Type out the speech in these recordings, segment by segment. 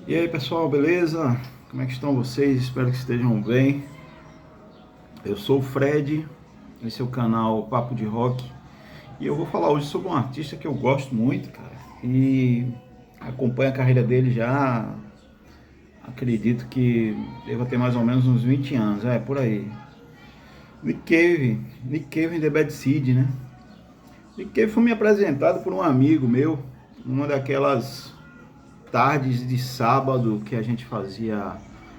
E aí pessoal, beleza? Como é que estão vocês? Espero que estejam bem. Eu sou o Fred, esse é o canal Papo de Rock e eu vou falar hoje sobre um artista que eu gosto muito, cara, e acompanho a carreira dele já, acredito que deva ter mais ou menos uns 20 anos, por aí. Nick Cave and the Bad Seed, né? Nick Cave foi me apresentado por um amigo meu, numa daquelas tardes de sábado que a gente fazia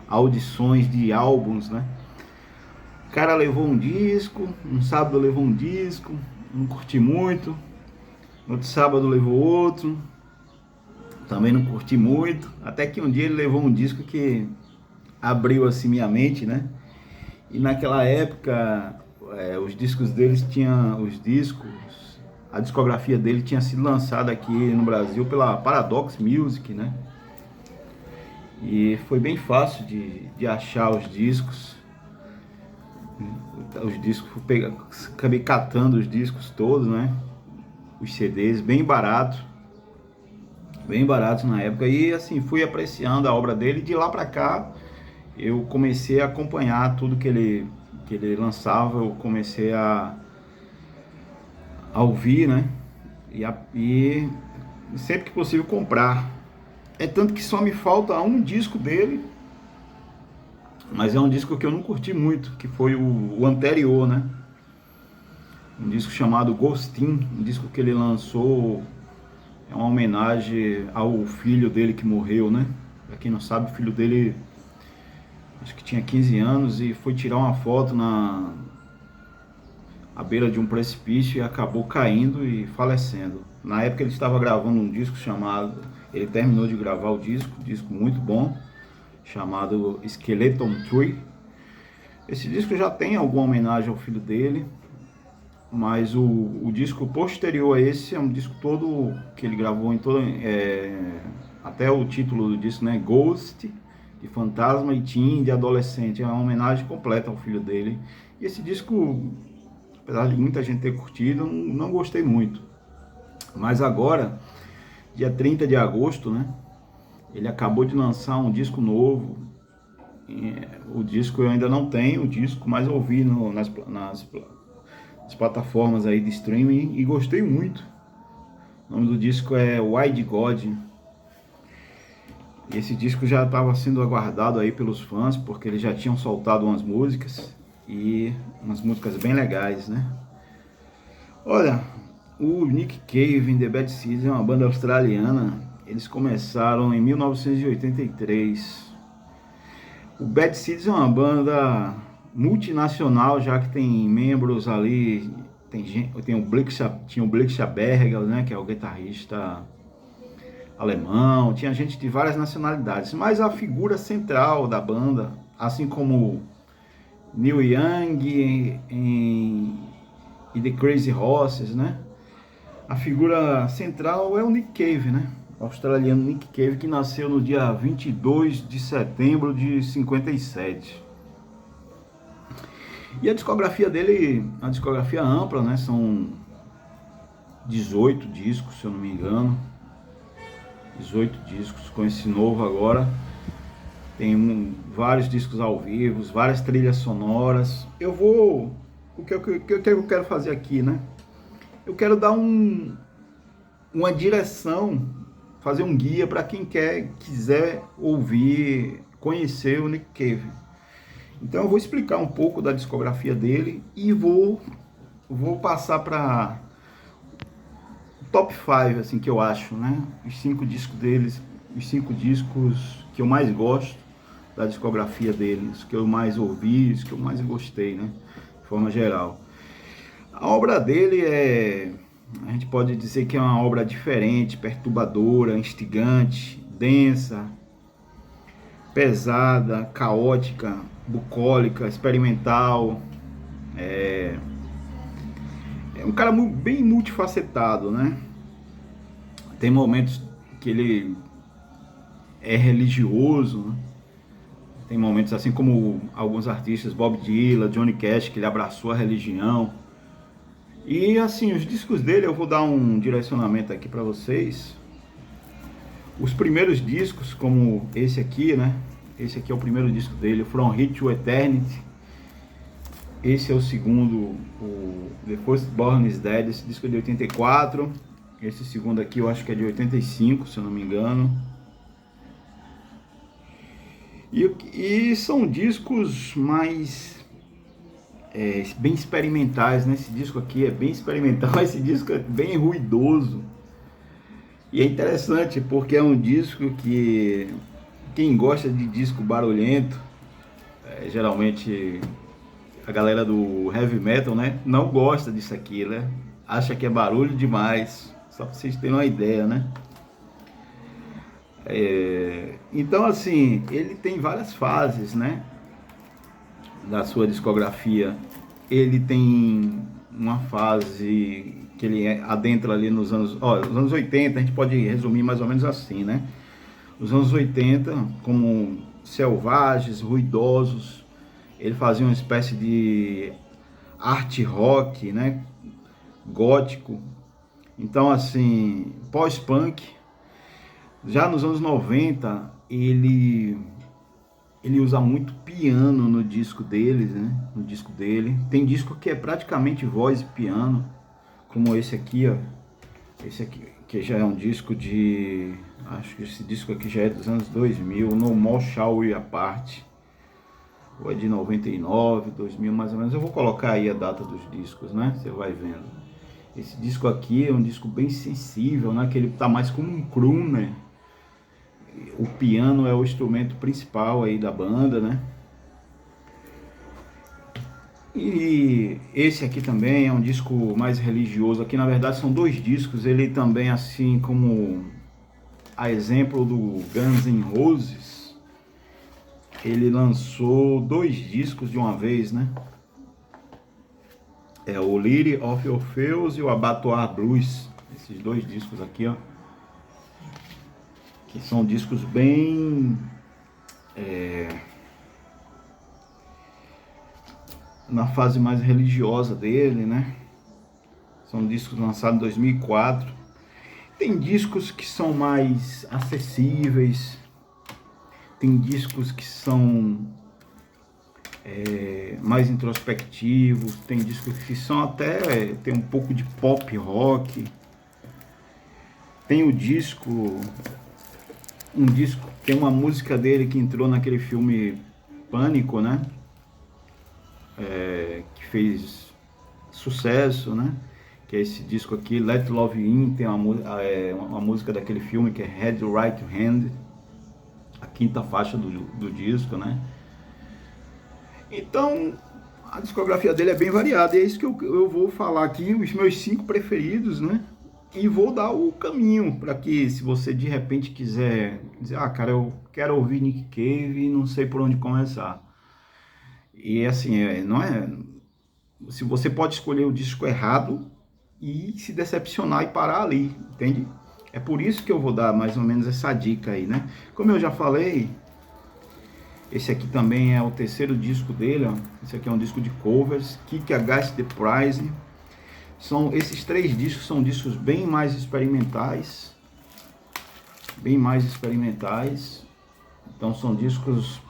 audições de álbuns, né? O cara levou um disco, um sábado levou um disco, não curti muito. No outro sábado levou outro, também não curti muito. Até que um dia ele levou um disco que abriu assim minha mente, né? E naquela época, os discos deles tinham, a discografia dele tinha sido lançada aqui no Brasil pela Paradox Music, né? E foi bem fácil de achar os discos. Acabei catando os discos todos, né? Os CDs, bem baratos na época. E assim, fui apreciando a obra dele. De lá pra cá, eu comecei a acompanhar tudo que ele lançava. Eu comecei a ouvir, né? E sempre que possível comprar. É tanto que só me falta um disco dele, mas é um disco que eu não curti muito, que foi o anterior, né? Um disco chamado Ghostin, um disco que ele lançou, é uma homenagem ao filho dele que morreu, né? Pra quem não sabe, o filho dele acho que tinha 15 anos e foi tirar uma foto à beira de um precipício e acabou caindo e falecendo. Na época ele estava gravando um disco chamado, ele terminou de gravar o disco muito bom, chamado Skeleton Tree. Esse disco já tem alguma homenagem ao filho dele, mas o disco posterior a esse é um disco todo que ele gravou em todo, até o título do disco, né, Ghost, de fantasma, e Teen, de adolescente. É uma homenagem completa ao filho dele. E esse disco, apesar de muita gente ter curtido, não gostei muito. Mas agora, dia 30 de agosto, né, ele acabou de lançar um disco novo. O disco eu ainda não tenho, o disco, mas ouvi nas plataformas aí de streaming e gostei muito. O nome do disco é Wide God. E esse disco já estava sendo aguardado aí pelos fãs, porque eles já tinham soltado umas músicas, e umas músicas bem legais, né? Olha, o Nick Cave and the Bad Seeds é uma banda australiana. Eles começaram em 1983. O Bad Seeds é uma banda multinacional, já que tem membros ali, tinha o Blake Schaberger, né, que é o guitarrista alemão, tinha gente de várias nacionalidades, mas a figura central da banda, assim como Neil Young e The Crazy Horses, né, a figura central é o Nick Cave, né, o australiano Nick Cave, que nasceu no dia 22 de setembro de 57. E a discografia dele, a discografia ampla, né? São 18 discos, se eu não me engano. 18 discos com esse novo agora. Tem vários discos ao vivo, várias trilhas sonoras. O que eu quero fazer aqui, né? Eu quero dar uma direção, fazer um guia para quem quiser ouvir, conhecer o Nick Cave. Então eu vou explicar um pouco da discografia dele e vou passar para top 5, assim, que eu acho, né? Os 5 discos deles, os 5 discos que eu mais gosto da discografia dele, os que eu mais ouvi, os que eu mais gostei, né? De forma geral. A obra dele a gente pode dizer que é uma obra diferente, perturbadora, instigante, densa, pesada, caótica, bucólica, experimental. É um cara bem multifacetado, né? Tem momentos que ele é religioso, né? Tem momentos assim como alguns artistas, Bob Dylan, Johnny Cash, que ele abraçou a religião. E assim, os discos dele, eu vou dar um direcionamento aqui para vocês. Os primeiros discos, como esse aqui, né? Esse aqui é o primeiro disco dele, From Here to Eternity. Esse é o segundo, o The First Born is Dead. Esse disco é de 84. Esse segundo aqui eu acho que é de 85, se eu não me engano. E são discos mais bem experimentais, né? Esse disco aqui é bem experimental, esse disco é bem ruidoso. E é interessante porque é um disco que quem gosta de disco barulhento, geralmente a galera do heavy metal, né, não gosta disso aqui, né? Acha que é barulho demais, só pra vocês terem uma ideia, né? Então, assim, ele tem várias fases, né, da sua discografia. Ele tem uma fase que ele adentra ali nos anos, os anos 80, a gente pode resumir mais ou menos assim, né? Os anos 80, como selvagens, ruidosos, ele fazia uma espécie de art rock, né? Gótico. Então, assim, pós-punk. Já nos anos 90, ele usa muito piano no disco deles, né? No disco dele. Tem disco que é praticamente voz e piano, como esse aqui, ó. Esse aqui, que já é um disco de... Acho que esse disco aqui já é dos anos 2000, No More Shall We Apart. Ou é de 99, 2000 mais ou menos. Eu vou colocar aí a data dos discos, né? Você vai vendo. Esse disco aqui é um disco bem sensível, né? Que ele tá mais como um crooner. O piano é o instrumento principal aí da banda, né? E esse aqui também é um disco mais religioso. Aqui na verdade são dois discos. Ele também, assim como a exemplo do Guns N' Roses, ele lançou dois discos de uma vez, né? É o Lily of Orpheus e o Abattoir Blues. Esses dois discos aqui, ó, que são discos bem na fase mais religiosa dele, né? São discos lançados em 2004. Tem discos que são mais acessíveis, tem discos que são mais introspectivos, tem discos que são até tem um pouco de pop rock. Tem o disco, tem uma música dele que entrou naquele filme Pânico, né? Que fez sucesso, né? Que é esse disco aqui, Let Love In. Tem uma música daquele filme que é Head Right Hand, a quinta faixa do disco, né? Então a discografia dele é bem variada, e é isso que eu vou falar aqui, os meus 5 preferidos, né? E vou dar o caminho para que, se você de repente quiser dizer, cara, eu quero ouvir Nick Cave e não sei por onde começar. E assim, não é... Se você pode escolher o disco errado e se decepcionar e parar ali, entende? É por isso que eu vou dar mais ou menos essa dica aí, né? Como eu já falei, esse aqui também é o terceiro disco dele, ó. Esse aqui é um disco de covers, Kick Against the Prize. Esses 3 discos são discos bem mais experimentais. Então são discos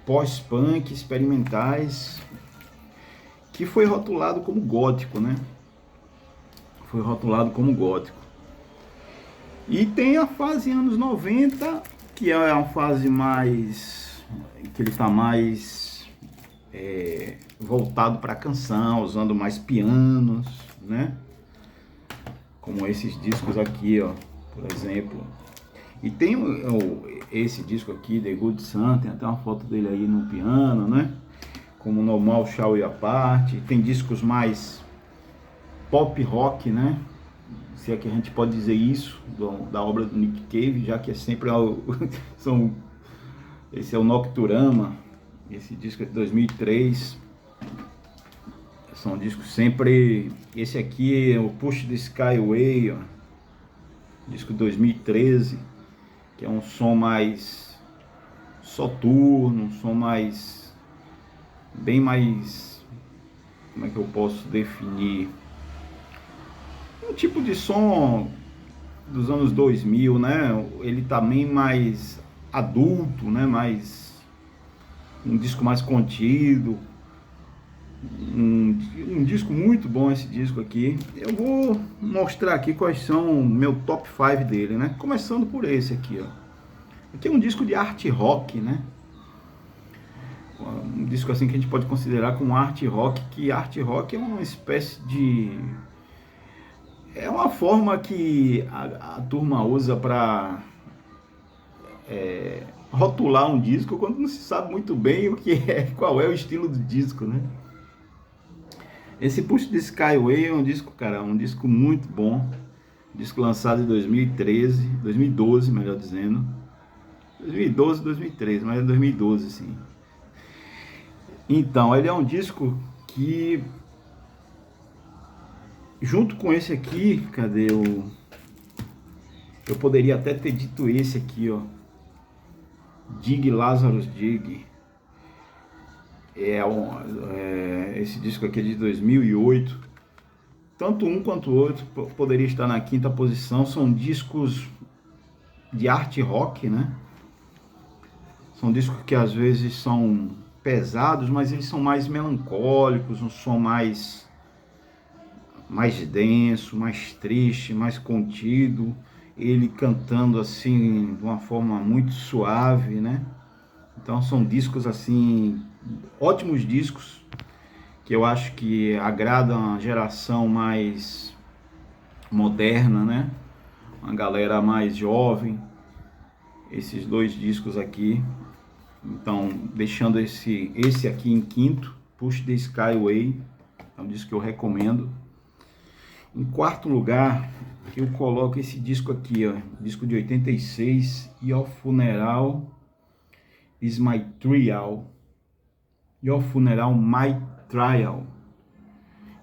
pós-punk, experimentais, que foi rotulado como gótico, né? Foi rotulado como gótico. E tem a fase anos 90, que é uma fase mais... que ele tá mais voltado para a canção, usando mais pianos, né? Como esses discos aqui, ó, por exemplo. E tem esse disco aqui, The Good Son, tem até uma foto dele aí no piano, né? Como No More Shall We Apart. Tem discos mais pop rock, né? Se é que a gente pode dizer isso, da obra do Nick Cave, já que é sempre esse é o Nocturama, esse disco é de 2003. São discos sempre... Esse aqui é o Push the Sky Away, ó, disco de 2013, que é um som mais soturno, um som mais... bem mais... como é que eu posso definir? Um tipo de som dos anos 2000, né? Ele também mais adulto, né? Um disco mais contido. Um disco muito bom esse disco aqui. Eu vou mostrar aqui quais são o meu top 5 dele, né? Começando por esse aqui, ó. Aqui é um disco de art rock, né? Um disco assim que a gente pode considerar como art rock, que art rock é uma espécie de... é uma forma que a turma usa para rotular um disco quando não se sabe muito bem o que é, qual é o estilo do disco, né? Esse Push the Skyway é um disco, cara, um disco muito bom. Disco lançado em 2013, 2012, melhor dizendo. 2012, 2013, mas é 2012, sim. Então, ele é um disco que, junto com esse aqui, cadê o... eu poderia até ter dito esse aqui, ó. Dig Lazarus Dig. Esse disco aqui é de 2008. Tanto um quanto o outro poderia estar na quinta posição. São discos de art rock, né? São discos que às vezes são pesados, mas eles são mais melancólicos, um som mais denso, mais triste, mais contido. Ele cantando assim de uma forma muito suave, né? Então são discos assim, ótimos discos, que eu acho que agradam a geração mais moderna, né? Uma galera mais jovem. Esses dois discos aqui. Então, deixando esse aqui em quinto, Push the Skyway, é um disco que eu recomendo. Em quarto lugar, eu coloco esse disco aqui, ó, disco de 86, Your Funeral is My Trial. Your Funeral, My Trial.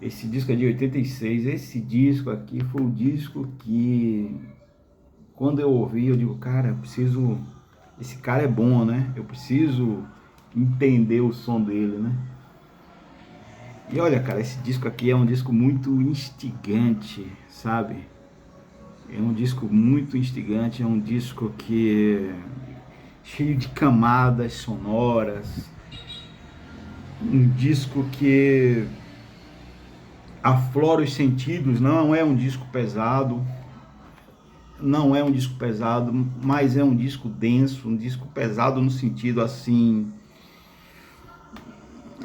Esse disco é de 86. Esse disco aqui foi o disco que, quando eu ouvi, eu digo, cara, eu preciso... esse cara é bom, né? Eu preciso entender o som dele, né? E olha, cara, esse disco aqui é um disco muito instigante, sabe? É um disco muito instigante, é um disco que é cheio de camadas sonoras. Um disco que aflora os sentidos, não é um disco pesado. Não é um disco pesado, mas é um disco denso, um disco pesado no sentido assim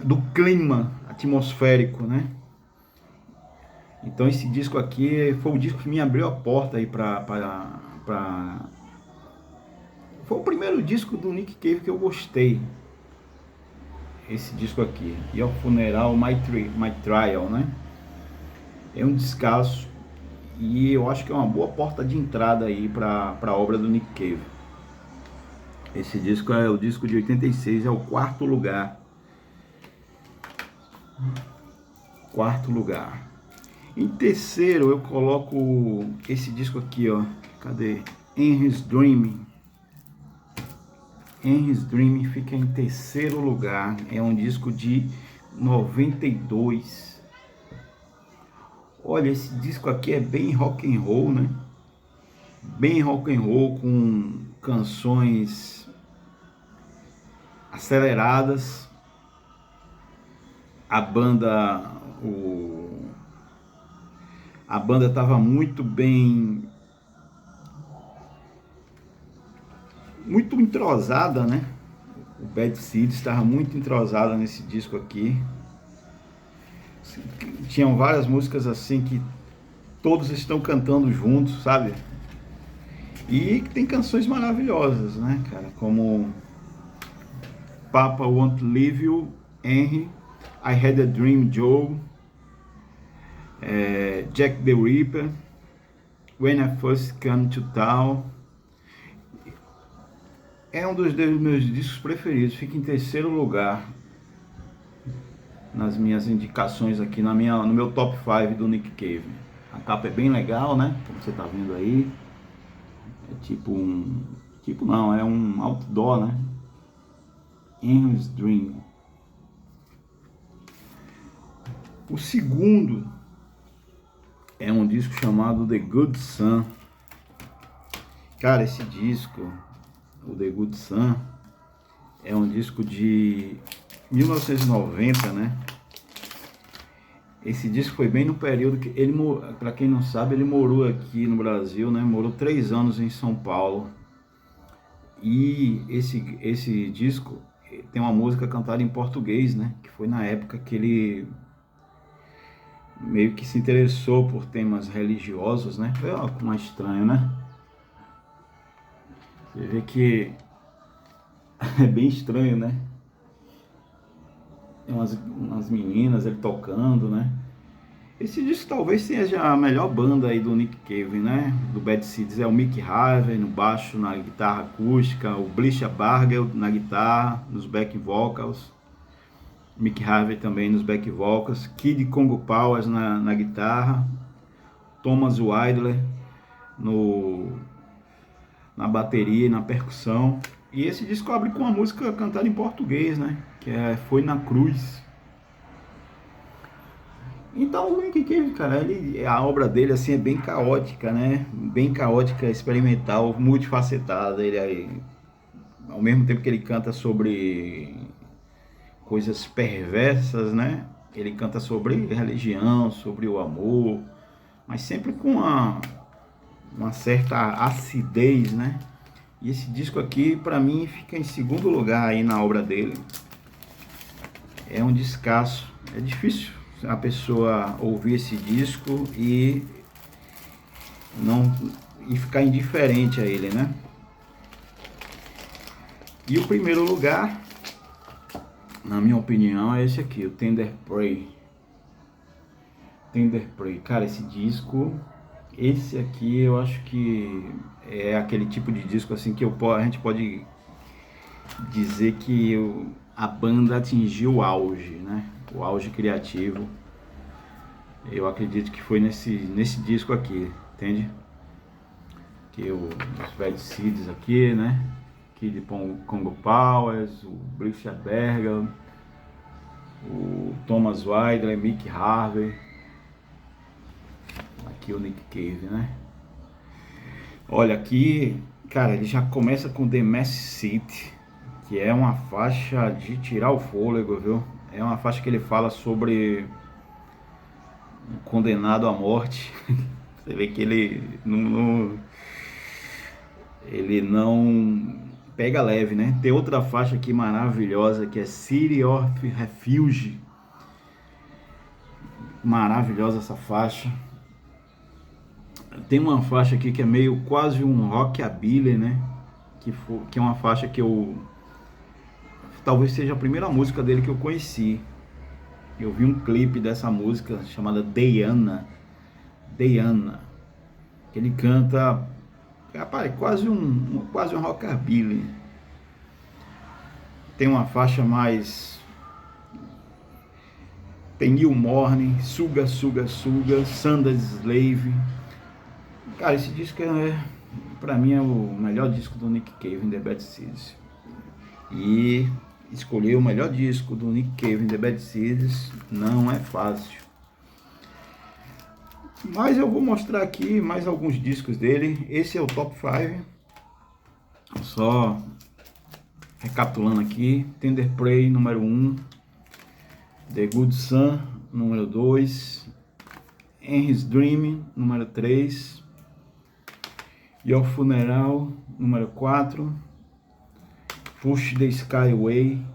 do clima atmosférico, né? Então esse disco aqui foi o disco que me abriu a porta aí foi o primeiro disco do Nick Cave que eu gostei. Esse disco aqui, Your Funeral, My Trial, né? É um descasso. E eu acho que é uma boa porta de entrada aí para a obra do Nick Cave. Esse disco é o disco de 86, é o quarto lugar. Quarto lugar. Em terceiro eu coloco esse disco aqui, ó. Cadê? Henry's Dream. Henry's Dream fica em terceiro lugar. É um disco de 92. Olha, esse disco aqui é bem rock and roll, né? Bem rock and roll, com canções aceleradas. A banda estava muito entrosada, né? O Bad Seeds estava muito entrosada nesse disco aqui. Tinham várias músicas assim que todos estão cantando juntos, sabe? E tem canções maravilhosas, né, cara? Como Papa Won't Leave You, Henry, I Had a Dream, Joe, Jack the Ripper, When I First Came to Town. É um dos meus discos preferidos, fica em terceiro lugar nas minhas indicações aqui, no meu top 5 do Nick Cave. A capa é bem legal, né? Como você tá vendo aí. É um outdoor, né? Henry's Dream. O segundo é um disco chamado The Good Son. Cara, esse disco, o The Good Son, é um disco de 1990, né? Esse disco foi bem no período que ele, para quem não sabe, ele morou aqui no Brasil, né? Morou 3 anos em São Paulo. E esse disco tem uma música cantada em português, né? Que foi na época que ele meio que se interessou por temas religiosos, né? Foi algo mais estranho, né? Você vê que é bem estranho, né? Tem umas meninas ele tocando, né? Esse disco talvez seja a melhor banda aí do Nick Cave, né? Do Bad Seeds é o Mick Harvey no baixo, na guitarra acústica, o Blisha Bargeld na guitarra, nos back vocals, Mick Harvey também nos back vocals, Kid Congo Powers na guitarra, Thomas Widler na bateria e na percussão. E esse disco abre com uma música cantada em português, né? Que é Foi na Cruz. Então o Nick Cave, cara, a obra dele assim é bem caótica, né? Bem caótica, experimental, multifacetada. Ele aí, ao mesmo tempo que ele canta sobre coisas perversas, né? Ele canta sobre religião, sobre o amor, mas sempre com uma certa acidez, né? E esse disco aqui, para mim, fica em segundo lugar aí na obra dele. É um descasso. É difícil a pessoa ouvir esse disco e ficar indiferente a ele, né? E o primeiro lugar, na minha opinião, é esse aqui, o Tender Prey. Tender Prey. Cara, esse disco, esse aqui eu acho que é aquele tipo de disco assim que a gente pode dizer que a banda atingiu o auge, né? O auge criativo. Eu acredito que foi nesse disco aqui, entende? Que os Bad Seeds aqui, né? Kid Congo Powers, o Blisha Bargeld, o Thomas Widler, Mick Harvey, aqui o Nick Cave, né? Olha aqui, cara, ele já começa com The Mass City, que é uma faixa de tirar o fôlego, viu? É uma faixa que ele fala sobre um condenado à morte. Você vê que ele não pega leve, né? Tem outra faixa aqui maravilhosa que é City of Refuge. Maravilhosa essa faixa. Tem uma faixa aqui que é meio quase um rockabilly, né? Que é uma faixa que talvez seja a primeira música dele que eu conheci. Eu vi um clipe dessa música chamada Diana, que ele canta, rapaz, quase um rockabilly. Tem uma faixa mais, tem New Morning, Suga, Sunday Slave. Cara, esse disco pra mim é o melhor disco do Nick Cave in The Bad Seeds. E escolher o melhor disco do Nick Cave in The Bad Seeds não é fácil. Mas eu vou mostrar aqui mais alguns discos dele. Esse é o Top 5. Só recapitulando aqui. Tender Prey, número 1. The Good Son, número 2. Henry's Dream, número 3. Your Funeral, número 4. Push the Sky Away,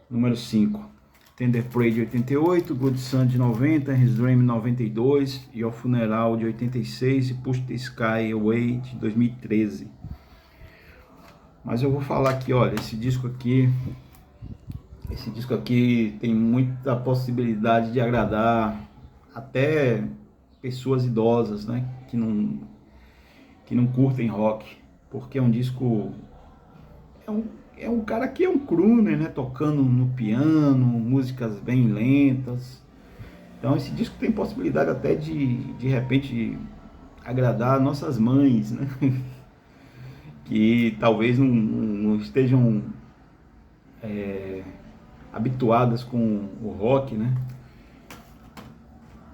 número 5. Tender Prey de 88, Good Son de 90, His Dream 92, Your Funeral de 86 e Push the Sky Away de 2013. Mas eu vou falar aqui, olha, esse disco aqui tem muita possibilidade de agradar até pessoas idosas, né, que não curtem rock, porque é um disco, é um cara que é um crooner, né, tocando no piano, músicas bem lentas. Então esse disco tem possibilidade até de repente agradar nossas mães, né, que talvez não estejam habituadas com o rock, né.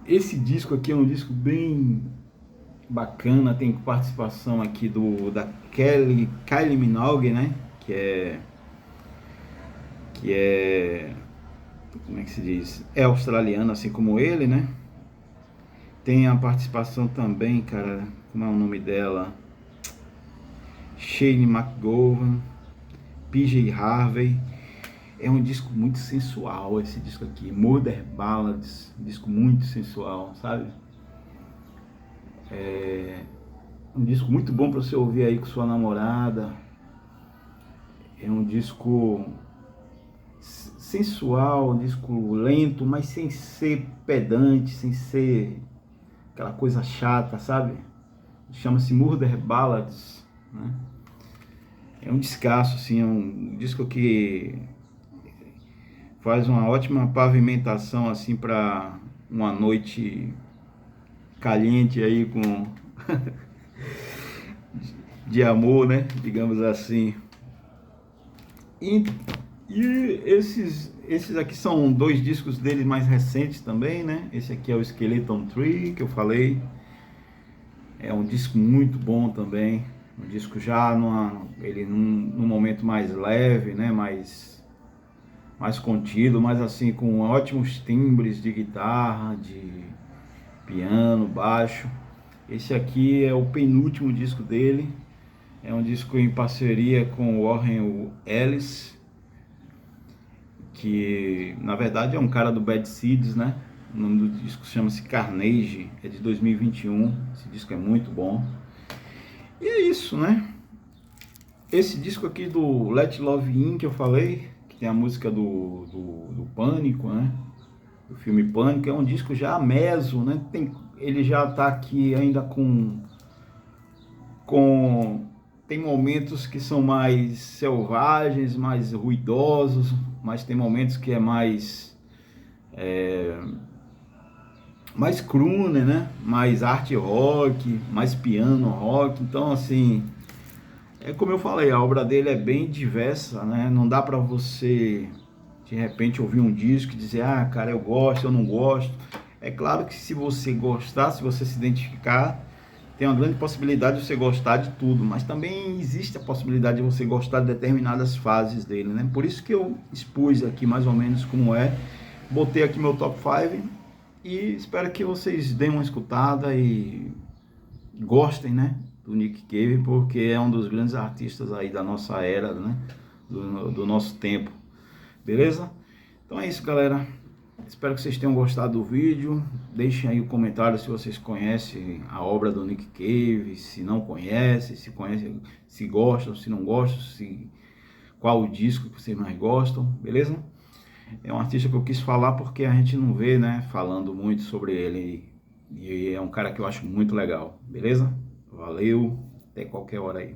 Esse disco aqui é um disco bem bacana, tem participação aqui da Kylie Minogue, né? Que é, como é que se diz? É australiana, assim como ele, né? Tem a participação também, cara, como é o nome dela? Shane McGowan, PJ Harvey. É um disco muito sensual esse disco aqui, Murder Ballads, um disco muito sensual, sabe? É um disco muito bom para você ouvir aí com sua namorada. É um disco sensual, um disco lento, mas sem ser pedante, sem ser aquela coisa chata, sabe? Chama-se Murder Ballads, né? É um descasso, assim, é um disco que faz uma ótima pavimentação, assim, para uma noite caliente aí com de amor, né? Digamos assim. E, e esses aqui são dois discos dele mais recentes também, né? Esse aqui é o Skeleton Tree, que eu falei. É um disco muito bom também. Um disco já num momento mais leve, né? Mais contido, mas assim, com ótimos timbres de guitarra, de piano, baixo. Esse aqui é o penúltimo disco dele. É um disco em parceria com o Warren Ellis, que na verdade é um cara do Bad Seeds, né? O nome do disco chama-se Carnage, é de 2021. Esse disco é muito bom. E é isso, né? Esse disco aqui do Let Love In que eu falei, que tem a música do Pânico, né? Do filme Pânico, é um disco já meso, né? Ele já tá aqui ainda tem momentos que são mais selvagens, mais ruidosos, mas tem momentos que é mais crooner, né? Mais art rock, mais piano rock. Então, assim, é como eu falei, a obra dele é bem diversa, né? Não dá pra você de repente ouvir um disco e dizer, ah, cara, eu gosto, eu não gosto. É claro que se você gostar, se você se identificar, tem uma grande possibilidade de você gostar de tudo, mas também existe a possibilidade de você gostar de determinadas fases dele, né? Por isso que eu expus aqui mais ou menos como é, botei aqui meu top 5 e espero que vocês deem uma escutada e gostem, né, do Nick Cave, porque é um dos grandes artistas aí da nossa era, né, do nosso tempo, beleza? Então é isso, galera. Espero que vocês tenham gostado do vídeo. Deixem aí o comentário se vocês conhecem a obra do Nick Cave, se não conhecem, se conhecem, se gostam, se não gostam, qual o disco que vocês mais gostam, beleza? É um artista que eu quis falar porque a gente não vê, né, falando muito sobre ele. E é um cara que eu acho muito legal, beleza? Valeu, até qualquer hora aí.